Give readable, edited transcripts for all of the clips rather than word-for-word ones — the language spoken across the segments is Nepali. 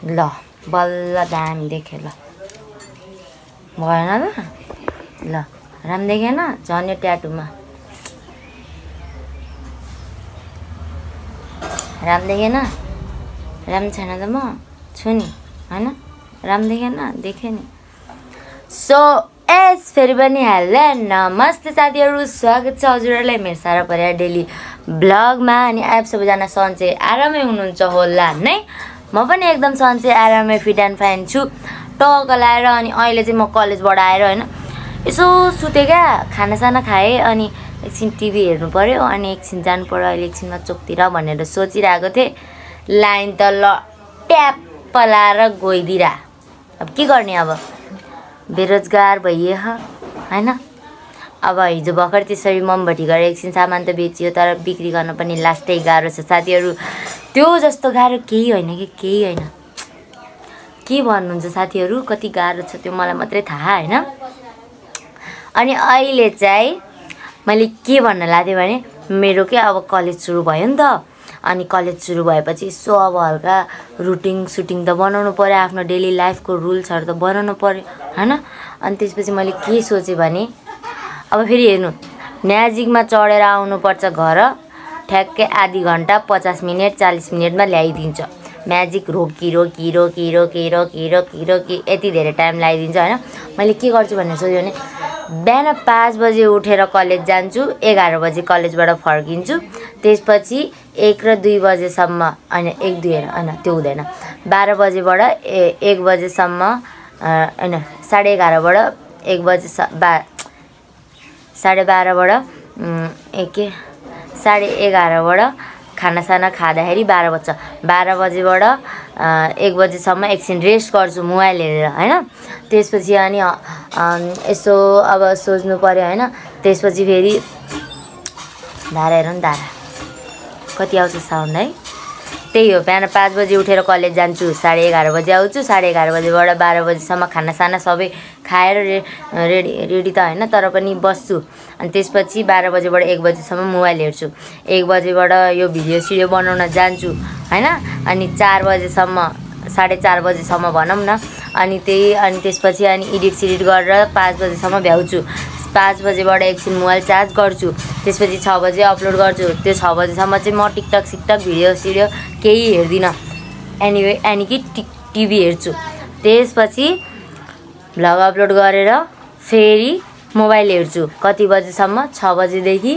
ल बल्ल दामी देख्यो ल भएन ल ल राम्रो देखेन झन् यो ट्याटुमा राम्रो देखेन राम्रो छैन त म छु नि हैन राम्रो देखेन देखेँ नि सो एस फेरि पनि हेलो नमस्ते साथीहरू स्वागत छ हजुरहरूलाई मेरो सारा परिवार डेली ब्लगमा अनि आइप सबैजना सन्चै आरामै हुनुहुन्छ होला नै म पनि एकदम सन्चै आरामै फिट एन्ड फाइन छु टक लाएर अनि अहिले चाहिँ म कलेजबाट आएर हैन यसो सुते क्या खानासाना खाएँ अनि एकछिन टिभी हेर्नु पर्यो अनि एकछिन जानु पर्यो अहिले एकछिनमा चोकतिर भनेर सोचिरहेको थिएँ लाइन त ल ट्याप लाएर गइदिरा अब के गर्ने अब बेरोजगार भइए हैन अब हिजो भर्खर त्यसरी मोमबत्ती गरेर एकछिन सामान त बेचियो तर बिक्री गर्न पनि लास्टै गाह्रो छ साथीहरू त्यो जस्तो गाह्रो केही होइन कि केही होइन के भन्नुहुन्छ साथीहरू कति गाह्रो छ त्यो मलाई मात्रै थाहा हैन अनि अहिले चाहिँ मैले के भन्न लाग्थेँ भने मेरो के अब कलेज सुरु भयो नि त अनि कलेज सुरु भएपछि यसो अब हल्का रुटिन सुटिङ त बनाउनु पर्यो आफ्नो डेली लाइफको रुल्सहरू त बनाउनु पर्यो हैन अनि त्यसपछि मैले के सोचेँ भने अब फेरि हेर्नु म्याजिकमा चढेर आउनुपर्छ घर ठ्याक्कै आधी घन्टा 50 मिनट 40 मिनटमा ल्याइदिन्छ म्याजिक रोकी रोकी रोकी रोकी रोकी रोकी रोकी यति धेरै टाइम लगाइदिन्छ हैन मैले के गर्छु भनेर सोचेँ भने बिहान 5 बजे उठेर कलेज जान्छु 11 बजे कलेजबाट फर्किन्छु त्यसपछि 1 र 2 बजेसम्म हैन 1 2 हैन त्यो हुँदैन 12 बजेबाट 1 बजेसम्म हैन 11:30 बाट 1 बजे 12:30 बाट 11:30 बाट खानासाना खाँदाखेरि 12 बज्छ 12 बजेबाट 1 बजेसम्म एकछिन रेस्ट गर्छु मोबाइल हेरेर हैन त्यसपछि अनि यसो अब सोच्नु पर्यो हैन त्यसपछि फेरि धारा हेरौँ धारा कति आउँछ साउन्ड है त्यही हो बिहान 5 बजे उठेर कलेज जान्छु 11:30 बजे आउँछु 11:30 बजेबाट 12 बजेसम्म खानासाना सबै खाएर रेडी त हैन तर पनि बस्छु अनि त्यसपछि 12 बजेबाट 1 बजेसम्म मोबाइल हेर्छु 1 बजेबाट यो भिडियो सिडियो बनाउन जान्छु हैन अनि 4 बजेसम्म 4:30 बजेसम्म भनौँ न अनि त्यसपछि अनि एडिट सिडिट गरेर 5 बजेसम्म भ्याउँछु 5 बजेबाट एकछिन मोबाइल चार्ज गर्छु त्यसपछि 6 बजे अपलोड गर्छु त्यो 6 बजेसम्म चाहिँ म टिकटक सिकटक भिडियो सिडियो केही हेर्दिनँ एनी कि टिभी हेर्छु त्यसपछि भ्लग अपलोड गरेर फेरि मोबाइल हेर्छु कति बजेसम्म 6 बजेदेखि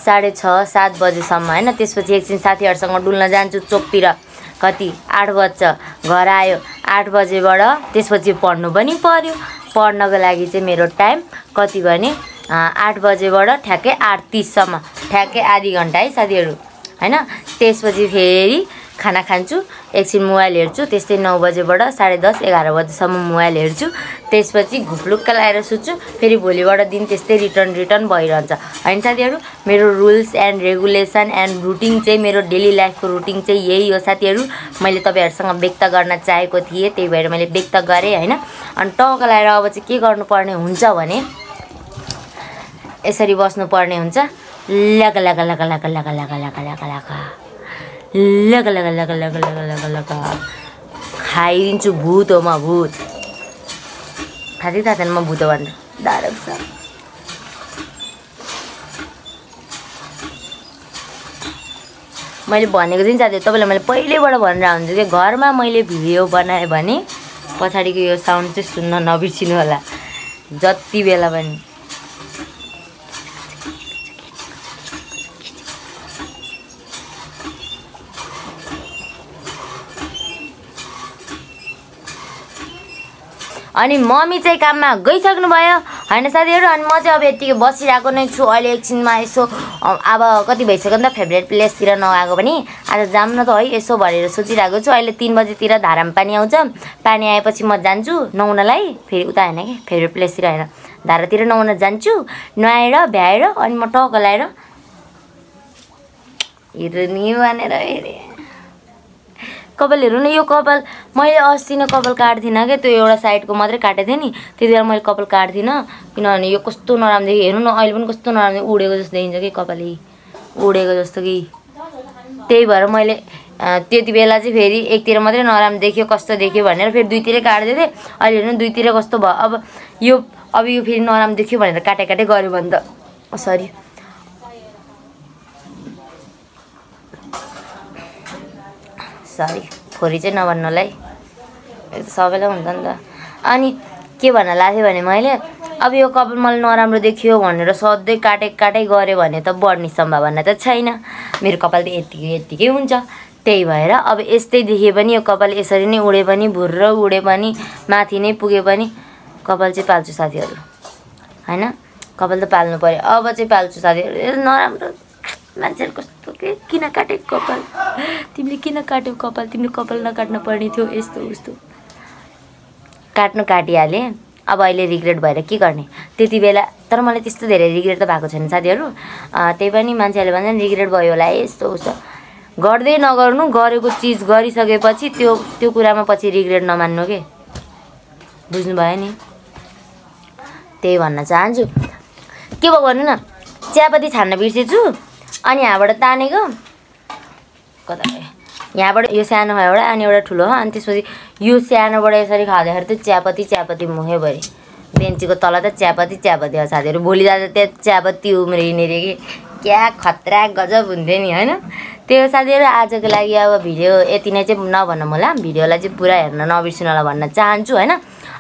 6:30 7 बजेसम्म हैन त्यसपछि एकछिन साथीहरुसँग डुल्न जान्छु चोकतिर कति 8 बज्छ घर आयो 8 बजेबाट त्यसपछि पढ्नु पनि पर्यो पढ्नको लागि चाहिँ मेरो टाइम कति भने 8 बजेबाट ठ्याक्कै 8:30 सम्म ठ्याक्कै आधी घन्टा है साथीहरु हैन त्यसपछि फेरि खाना खान्छु एकछिन मोबाइल हेर्छु त्यस्तै 9 बजेबाट 10:30 11 बजेसम्म मोबाइल हेर्छु त्यसपछि घुप्लुक्क लाएर सुत्छु फेरि भोलिबाट दिन त्यस्तै रिटर्न भइरहन्छ हैन साथीहरु मेरो rules and regulation and routine चाहिँ मेरो डेली लाइफको रुटिन चाहिँ यही हो साथीहरु मैले तपाईहरुसँग व्यक्त गर्न चाहेको थिए त्यही भएर मैले व्यक्त गरे हैन अनि टक लाएर अब चाहिँ के गर्नुपर्ने हुन्छ भने यसरी बस्नु पर्ने हुन्छ लग लग लग लग लग लग लग लग लग खाइदिन्छु भूत हो म भूत थाहा थिएन म भूत हो भनेर डाइरेक्ट छ मैले भनेको दिन साथी तपाईलाई मैले पहिलेबाट भनेर हुन्छु कि घरमा मैले भिडियो बनाएँ भने पछाडिको यो साउन्ड चाहिँ सुन्न नबिर्सिनु होला जति बेला पनि अनि मम्मी चाहिँ काममा गइसक्नु भयो हैन साथीहरु अनि म चाहिँ अब यतिकै बसिरहेको नै छु अहिले एकछिनमा यसो अब कति भइसक्यो नि त फेभरेट प्लेसतिर नआएको पनि आज जाम न त है यसो भनेर सोचिरहेको छु अहिले 3 बजेतिर धारामा पानी आउँछ पानी आएपछि म जान्छु नुहाउनलाई फेरि उता हैन के फेभरेट प्लेसतिर हैन धारातिर नुहाउन जान्छु नुहाएर भ्याएर अनि म टक लाएर हेर्नु भनेर हेरे कपाल हेर्नु न यो कपाल मैले अस्ति नै कपाल काट्दिन के त्यो एउटा साइडको मात्रै काटेको थिएँ नि त्यतिबेला मैले कपाल काट्दिन किनभने यो कस्तो नराम्रो देखि हेर्नु न अहिले पनि कस्तो नराम्रो उडेको जस्तो देखिन्छ कि कपाल उडेको जस्तो कि त्यही भएर मैले त्यति बेला चाहिँ फेरि एकतिर मात्रै नराम्रो देखियो कस्तो देखियो भनेर फेरि दुईतिरै काट्दै थिएँ। अहिले हेर्नु दुईतिर कस्तो भयो। अब यो फेरि नराम्रो देखियो भनेर काटे गऱ्यो भने त सरी फोरी चाहिँ नभन्नुलाई सबैलाई हुन्छ नि त। अनि के भन्न लाग्थ्यो भने मैले अब यो कपाल मलाई नराम्रो देखियो भनेर सधैँ काटै गऱ्यो भने त बढ्ने सम्भावना त छैन। मेरो कपाल त यत्तिकै हुन्छ। त्यही भएर अब यस्तै देखिए पनि यो कपाल यसरी नै उडे पनि भुर्र उडे पनि माथि नै पुगे पनि कपाल चाहिँ पाल्छु साथीहरू हैन। कपाल त पाल्नु पर्यो। अब चाहिँ पाल्छु साथीहरू। नराम्रो मान्छेहरू कस्तो किन काटेको कपाल, तिमीले किन काट्यौ कपाल, तिमीले कपाल नकाट्नु पर्ने थियो, यस्तो उस्तो काटिहालेँ। अब अहिले रिग्रेट भएर के गर्ने त्यति बेला। तर मलाई त्यस्तो धेरै रिग्रेट त भएको छैन साथीहरू। त्यही पनि मान्छेहरूले भन्छन् रिग्रेट भयो होला यस्तो उस्तो। गर्दै नगर्नु, गरेको चिज गरिसकेपछि त्यो कुरामा पछि रिग्रेट नमान्नु के, बुझ्नुभयो नि। त्यही भन्न चाहन्छु। के भयो भन्नु न, चियापत्ती छान्न बिर्सेछु। अनि यहाँबाट तानेको कता यहाँबाट यो सानो हो एउटा अनि एउटा ठुलो हो। अनि त्यसपछि यो सानोबाट यसरी खाँदाखेरि त चियापत्ती मुखैभरि। बेन्चीको तल त चियापत्ती हो साथीहरू। भोलि जाँदा त्यहाँ चियापत्ती उम्रिने रे कि क्या खतरा गजब हुन्थ्यो नि हैन। त्यो साथीहरू आजको लागि अब भिडियो यति नै चाहिँ नभनौँ होला। भिडियोलाई चाहिँ पुरा हेर्न नबिर्सिनु होला भन्न चाहन्छु हैन।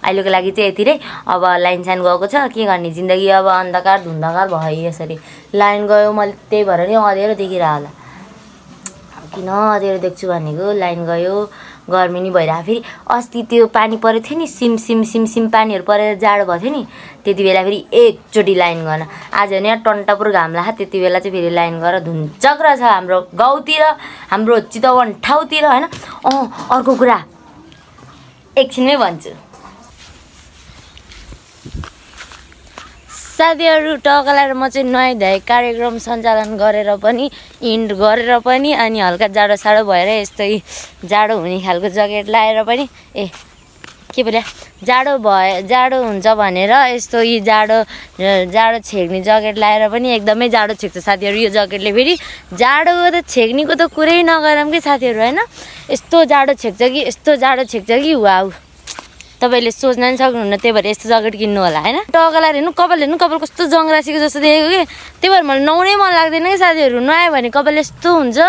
अहिलेको लागि चाहिँ यति नै। अब लाइन साइन गएको छ, के गर्ने, जिन्दगी अब अन्धकार धुन्धकार भयो यसरी। लाइन गयो, मैले त्यही भएर नि अँध्यारो देखिरह होला। किन अँध्यारो देख्छु भनेको, लाइन गयो, गर्मी नि भइरहेको। फेरि अस्ति त्यो पानी परेको थियो नि, सिम पानीहरू परेर जाडो भएको थियो नि, त्यति बेला फेरि एकचोटि लाइन गएन। आज नि टन्टापुर घाम लाग्यो, त्यति बेला चाहिँ फेरि लाइन गएर धुन्चक्र छ हाम्रो गाउँतिर, हाम्रो चितवन ठाउँतिर हैन। अर्को कुरा एकछिनमै भन्छु साथीहरू। टकलाएर म चाहिँ नुहाइधुवाइ कार्यक्रम सञ्चालन गरेर पनि इन्ड गरेर पनि अनि हल्का जाडो साडो भएर यस्तै जाडो हुने खालको ज्याकेट लाएर पनि के बोल्या जाडो हुन्छ भनेर यस्तो यी जाडो छेक्ने ज्याकेट लाएर पनि एकदमै जाडो छेक्छ साथीहरू। यो ज्याकेटले फेरि जाडो त छेक्नेको त कुरै नगरौँ कि साथीहरू हैन। यस्तो जाडो छेक्छ कि वाउ, तपाईले सोच्न नि सक्नुहुन्न। त्यही भएर यस्तो ज्याकेट किन्नु होला हैन। टकलाएर हेर्नु कपाल कस्तो जङ्ग्रासीको जस्तो देखेको कि, त्यही भएर मलाई नुहाउनै मन लाग्दैन कि साथीहरू। नुहायो भने कपाल यस्तो हुन्छ,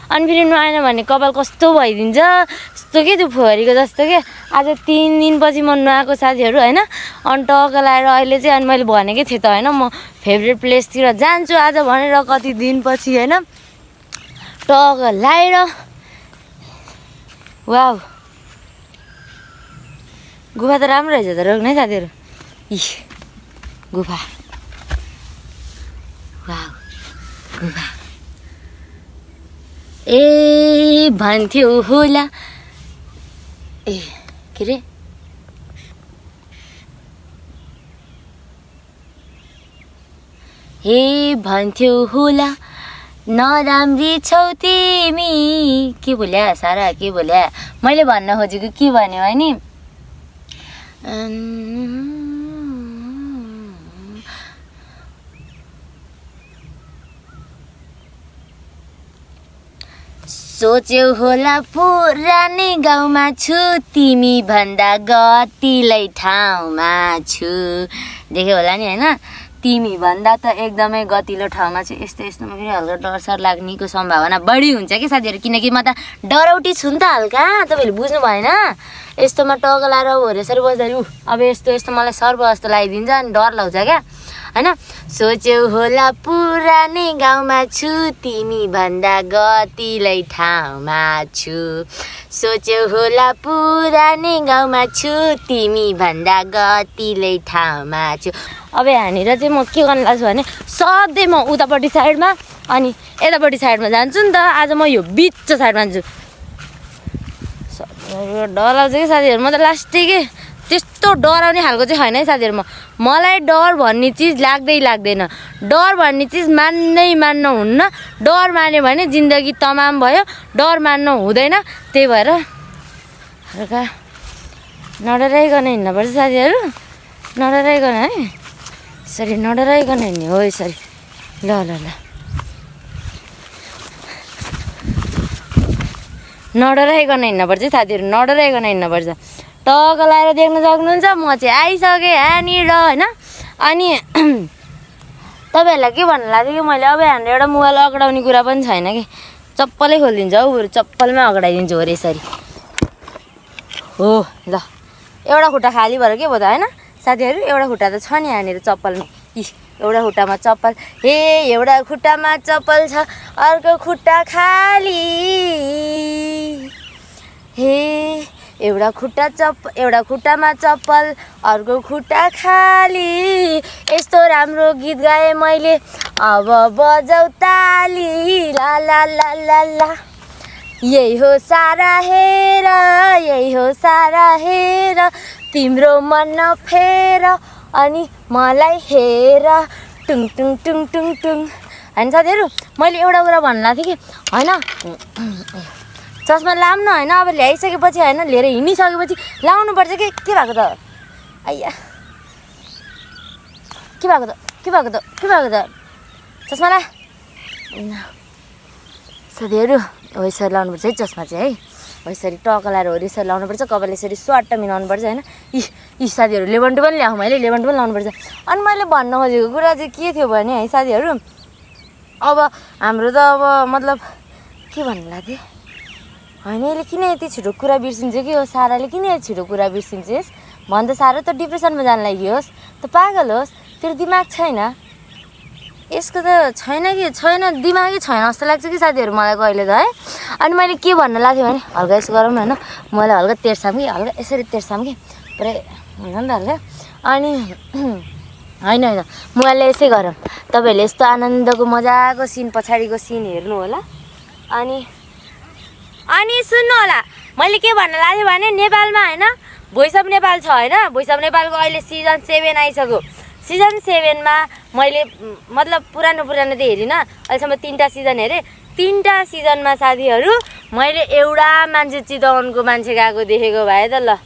अनि फेरि नुहाएन भने कपाल कस्तो भइदिन्छ, यस्तो के त्यो फोरीको जस्तो के। आज 3 दिनपछि म नुहाएको साथीहरू हैन। अनि टकलाएर अहिले चाहिँ अनि मैले भनेकै थिएँ त हैन, म फेभरेट प्लेसतिर जान्छु आज भनेर कति दिनपछि हैन। टकलाएर वाउ, गुफा त राम्रो रहेछ त, रोक्नु है साथीहरू। गुफा वाउ, गुफा ए भन्थ्यो होला के रे भन्थ्यो होला नराम्री छौ तिमी। के बोल्या सारा, के बोल्या, मैले भन्न खोजेको के भन्यो है नि। सोच्यौ होला पुरानै गाउँमा छु, तिमी भन्दा गतिलै ठाउँमा छु। देख्यो होला नि हैन, तिमी भन्दा त एकदमै गतिलो ठाउँमा छु। यस्तोमा फेरि हल्का डरसर लाग्नेको सम्भावना बढी हुन्छ कि साथीहरू, किनकि म त डराउटी छु नि त हल्का। तपाईँले बुझ्नु भएन। यस्तोमा टकलाएर होरेसरी बस्दाखेरि अब यस्तो मलाई सर्व जस्तो लगाइदिन्छ अनि डर लाग्छ क्या हैन। सोच्यौ होला पुरानै गाउँमा छु, तिमी भन्दा गतिलै ठाउँमा छु। सोच्यौ होला पुरानै गाउँमा छु, तिमी भन्दा गतिलै ठाउँमा छु। अब यहाँनिर चाहिँ म के गर्न लाग्छु भने सधैँ म उतापट्टि साइडमा अनि यतापट्टि साइडमा जान्छु नि त। आज म यो बिच साइडमा जान्छु। डराउँछ कि साथीहरू, म त लास्टै के त्यस्तो डराउने खालको चाहिँ छैन है साथीहरू। मलाई डर भन्ने चिज लाग्दैन। डर भन्ने चिज मान्न हुन्न। डर मान्यो भने जिन्दगी तमाम भयो, डर मान्नु हुँदैन। त्यही भएर हल्का नडराइकन हिँड्नुपर्छ साथीहरू, नडराइकन है, यसरी नडराइकन हिँड्ने हो यसरी। ल नडराइकन हिँड्नुपर्छ साथीहरू, नडराइकन हिँड्नुपर्छ। टक लाएर देख्न सक्नुहुन्छ म चाहिँ आइसकेँ यहाँनिर होइन। अनि तपाईँहरूलाई के भन्नु लाग्यो कि मैले अब यहाँनिर एउटा मोबाइल अगडाउने कुरा पनि छैन कि, चप्पलै खोलिदिन्छ हौ बरु, चप्पलमै अगडाइदिन्छु हो यसरी हो। ल एउटा खुट्टा खाली भएर के भयो त होइन साथीहरू, एउटा खुट्टा त छ नि यहाँनिर चप्पलमा। एउटा खुट्टामा चप्पल, हे एउटा खुट्टामा चप्पल छ अर्को खुट्टा खाली, हे एउटा खुट्टामा चप्पल अर्को खुट्टा खाली। यस्तो राम्रो गीत गाएँ मैले अब बजाउ ताली, ला ला ला ला ला। यही हो सारा हेर, यही हो सारा हेर, तिम्रो मन नफेर अनि मलाई हेर, टुङ टुङ टुङ टुङ टुङ। होइन साथीहरू, मैले एउटा कुरा भन्नु थिएँ कि होइन चस्मा लाउनु होइन, अब ल्याइसकेपछि होइन लिएर हिँडिसकेपछि लाउनुपर्छ कि के भएको त, आइया के भएको त चस्मा ला साथीहरू। हो यसरी लाउनुपर्छ है चस्मा चाहिँ है, हो यसरी टक लाएर हो यसरी लाउनुपर्छ, कपाल यसरी स्वाट्ट मिलाउनुपर्छ होइन। यी साथीहरू लेबन्टु पनि ल्याऊ, मैले लेबन्टु पनि लाउनुपर्छ। अनि मैले भन्न खोजेको कुरा चाहिँ के थियो भने है साथीहरू, अब हाम्रो त अब मतलब के भन्नु लाग्थेँ होइन, यसले किन यति छिटो कुरा बिर्सिन्छ कि हो, साराले किन यति छिटो कुरा बिर्सिन्छेस् भन् त, सारा त डिप्रेसनमा जान लागि होस् त पागल होस्, तेरो दिमाग छैन, यसको त छैन कि छैन, दिमागै छैन जस्तो लाग्छ कि साथीहरू मलाई कहिले त है। अनि मैले के भन्न लाग्थेँ भने हल्का यसो गरौँ न होइन, मैले हल्का तेर्साम कि, हल्का यसरी तेर्साम कि पुरै हुन्छ नि त हल्का। अनि होइन मोबाइलले यसै गरौँ, तपाईँहरूले यस्तो आनन्दको मजाको सिन पछाडिको सिन हेर्नु होला। अनि सुन्नु होला, मैले के भन्न लाग्थेँ भने नेपालमा होइन भोइस अफ नेपाल छ होइन, भोइस अफ नेपालको अहिले सिजन 7 आइसक्यो। सिजन 7मा मैले मतलब पुरानो त हेरिनँ, अहिलेसम्म 3टा सिजन हेरेँ। 3टा सिजनमा साथीहरू मैले एउटा मान्छे चितवनको मान्छे गएको देखेको भए त ल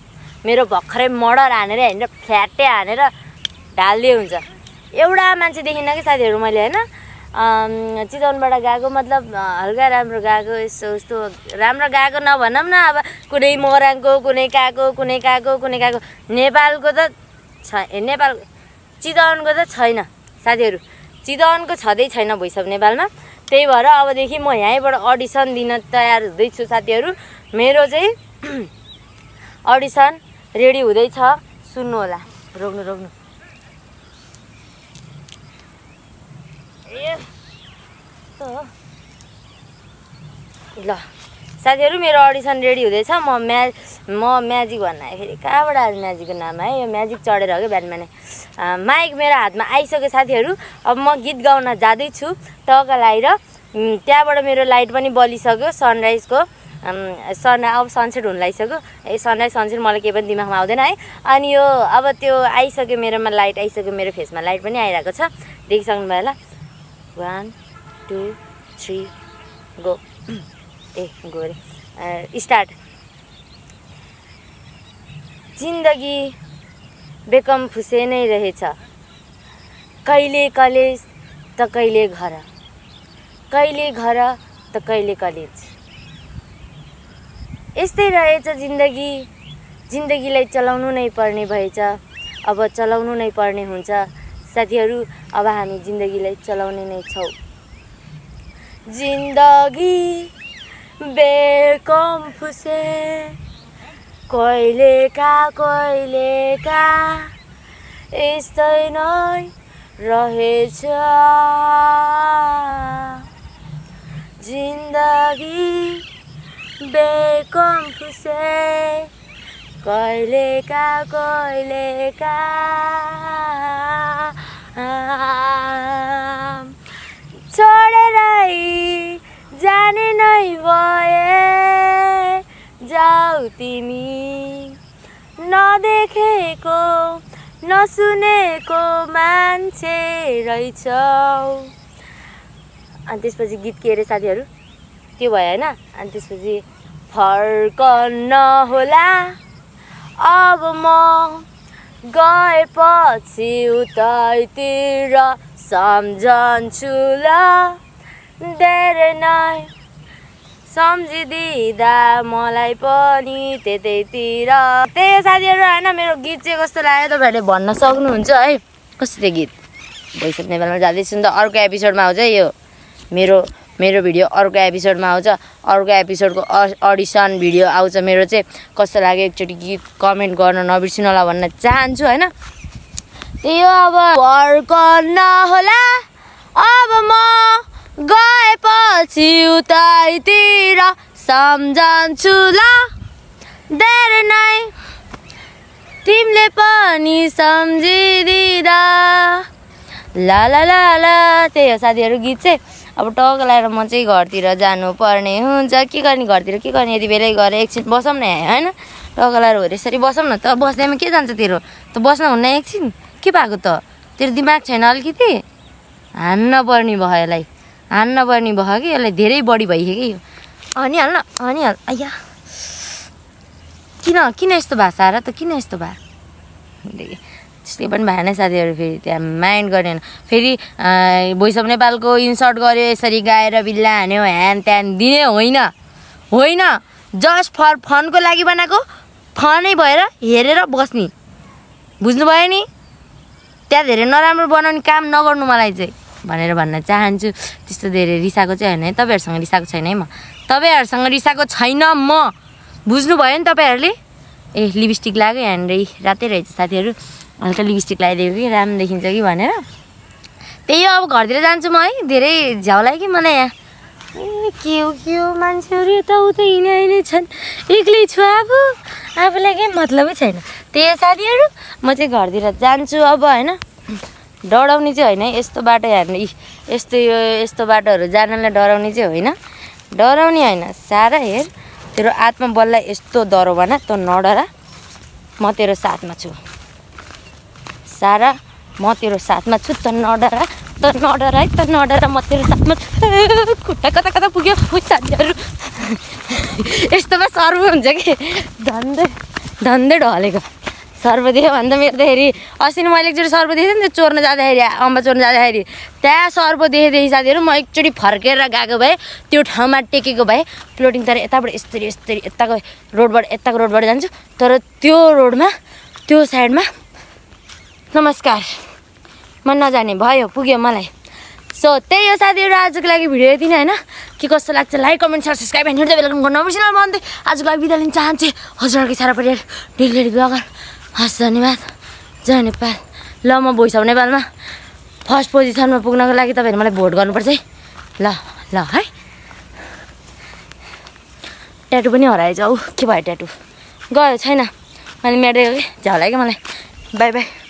मेरो भर्खरै मर्डर हानेर हिँडेर फ्ल्याटे हानेर ढाल्दिए हुन्छ। एउटा मान्छे देखिनँ कि साथीहरू मैले होइन, चितवनबाट गएको मतलब हल्का राम्रो गएको, यस्तो उस्तो राम्रो गएको नभनौँ न, अब कुनै मोराङको कुनै काको नेपालको त नेपाल चितवनको त छैन साथीहरू, चितवनको छँदै छैन भोइस अफ नेपालमा। त्यही भएर अबदेखि म यहीँबाट अडिसन दिन तयार हुँदैछु साथीहरू, मेरो चाहिँ अडिसन रेडी हुँदैछ, सुन्नु होला। रोक्नु ल साथीहरू, मेरो अडिसन रेडी हुँदैछ। म म्याजिक भन्न आएँ, फेरि कहाँबाट आज म्याजिकको नाम है, यो म्याजिक चढेर हो कि बिहान बिहानै। माइक मेरो हातमा आइसक्यो साथीहरू, अब म गीत गाउन जाँदैछु टक लाएर। त्यहाँबाट मेरो लाइट पनि बलिसक्यो सनराइजको, अब सनसेट हुन लागिसक्यो। सनराइज सनसेट मलाई केही पनि दिमागमा आउँदैन है। अनि यो अब त्यो आइसक्यो, मेरोमा लाइट आइसक्यो, मेरो फेसमा लाइट पनि आइरहेको छ, देखिसक्नु भयो होला। 1 2 3 गो, गो अरे स्टार्ट। जिन्दगी बेकम फुसे नै रहेछ, कहिले कलेज त कहिले घर, कहिले घर त कहिले कलेज, यस्तै रहेछ जिन्दगी, जिन्दगीलाई चलाउनु नै पर्ने भएछ, अब चलाउनु नै पर्ने हुन्छ साथीहरू, अब हामी जिन्दगीलाई चलाउने नै छौँ। जिन्दगी बेकम फुसे कहिले का यस्तै नै रहेछ, जिन्दगी बेकम फुसे कहिले का छोडेरै जाने नै भए, जाऊ तिमी नदेखेको नसुनेको मान्छे रहेछौ। अनि त्यसपछि गीत के अरे साथीहरू त्यो भयो होइन। अनि त्यसपछि फर्कन होला अब म गएपछि उतैतिर सम्झन्छु ल, धेरै नै सम्झिदिँदा मलाई पनि त्यतैतिर। त्यही हो साथीहरू होइन, मेरो गीत चाहिँ कस्तो लाग्यो तपाईँहरूले भन्न सक्नुहुन्छ है। कस्तो थियो गीत? भोइस अफ नेपालमा जाँदैछु नि त, अर्को एपिसोडमा आउँछ यो मेरो भिडियो, अर्को एपिसोडमा आउँछ। अर्को एपिसोडको अडिसन भिडियो आउँछ मेरो चाहिँ। कस्तो लाग्यो एकचोटि गीत कमेन्ट गर्न नबिर्सिनु होला भन्न चाहन्छु होइन। त्यही हो, अब फर्कन होला अब म गएपछि उतैतिर सम्झन्छु ल धेरै नै तिमीले पनि सम्झिदिँदा ला ला ला ला। त्यही हो साथीहरू गीत चाहिँ। अब टक्क लगाएर म चाहिँ घरतिर जानुपर्ने हुन्छ। के गर्ने घरतिर, के गर्ने, यति बेलै गएर एकछिन बसौँ न होइन। टक्क लगाएर हो यसरी बसौँ न त। बस्दैमा के जान्छ तेरो त, बस्न हुन्न एकछिन। के भएको त, तेरो दिमाग छैन अलिकति? हान्न पर्ने भयो यसलाई, हान्न पर्ने भयो कि यसलाई, धेरै बढी भइसक्यो कि यो। हानिहाल्न हानिहाल। आइया किन यस्तो भाषा र त, किन यस्तो भए? त्यसले पनि भएन साथीहरू। फेरि त्यहाँ माइन्ड गरेन। फेरि भोइस अफ नेपालको इन्सर्ट गर्यो, यसरी गाएर बिल्ला हान्यो, ह्यान त्यान दिने होइन होइन। जस्ट फर फनको लागि बनाएको, फनै भएर हेरेर बस्ने, बुझ्नुभयो नि? त्यहाँ धेरै नराम्रो बनाउने काम नगर्नु मलाई चाहिँ भनेर भन्न चाहन्छु। त्यस्तो धेरै रिसाएको चाहिँ होइन है, तपाईँहरूसँग रिसाएको छैन है म, तपाईँहरूसँग रिसाएको छैन म, बुझ्नुभयो नि तपाईँहरूले? ए लिपस्टिक लाग्यो यहाँनिर, रातै रहेछ साथीहरू। हल्का लिपस्टिक लगाइदिएको कि राम्रो देखिन्छ कि भनेर। त्यही हो, अब घरतिर जान्छु म है। धेरै झ्याउ लाग्यो कि मलाई यहाँ। के हो मान्छेहरू यताउता हिँडे छन्, एक्लै छु आफूलाई केही मतलबै छैन। त्यही साथीहरू, म चाहिँ घरतिर जान्छु अब होइन। डराउने चाहिँ होइन, यस्तो बाटो हेर्ने, यस्तो बाटोहरू जानलाई डराउने चाहिँ होइन, डराउने होइन। सारा हेर, तेरो आत्मा बललाई यस्तो डरो भन, त नडरा, म तेरो साथमा छु। सारा, म तेरो साथमा छु, त नडरा है, त नडरा, म तेरो साथमा छु। खुट्टा कता कता पुग्यो साथीहरू। यस्तोमा सर्व हुन्छ कि धन्दै ढलेको सर्व देख्यो भने त मेरो त हेरि अस्ति नै मैले एकचोटि सर्व देखेँ नि त, चोर्न जाँदाखेरि, अम्बा चोर्न जाँदाखेरि त्यहाँ सर्व देखेँ साथीहरू। म एकचोटि फर्केर गएको भए, त्यो ठाउँमा टेकेको भए, फ्लोटिङ तर यताबाट यस्तरी यताको रोडबाट जान्छु। तर त्यो रोडमा, त्यो साइडमा नमस्कार म नजाने भयो, पुग्यो मलाई। सो त्यही हो साथीहरू, आजको लागि भिडियो यति नै होइन। के कस्तो लाग्छ like comment share subscribe and हिँड्दै बेलकम गर्न नबिर्सिनु भन्दै आजको लागि बिदा लिन चाहन्छु। हजुरहरूको सारा परिवार डेली ब्लगर, हस् धन्यवाद, जय नेपाल। ल म भोइस अफ नेपालमा फर्स्ट पोजिसनमा पुग्नको लागि तपाईँहरू मलाई भोट गर्नुपर्छ है। ल है। ट्याटु पनि हराएछ। के भयो ट्याटु? गयो छैन, मैले मेटेको कि, झ्याउ लाग्यो मलाई। By by.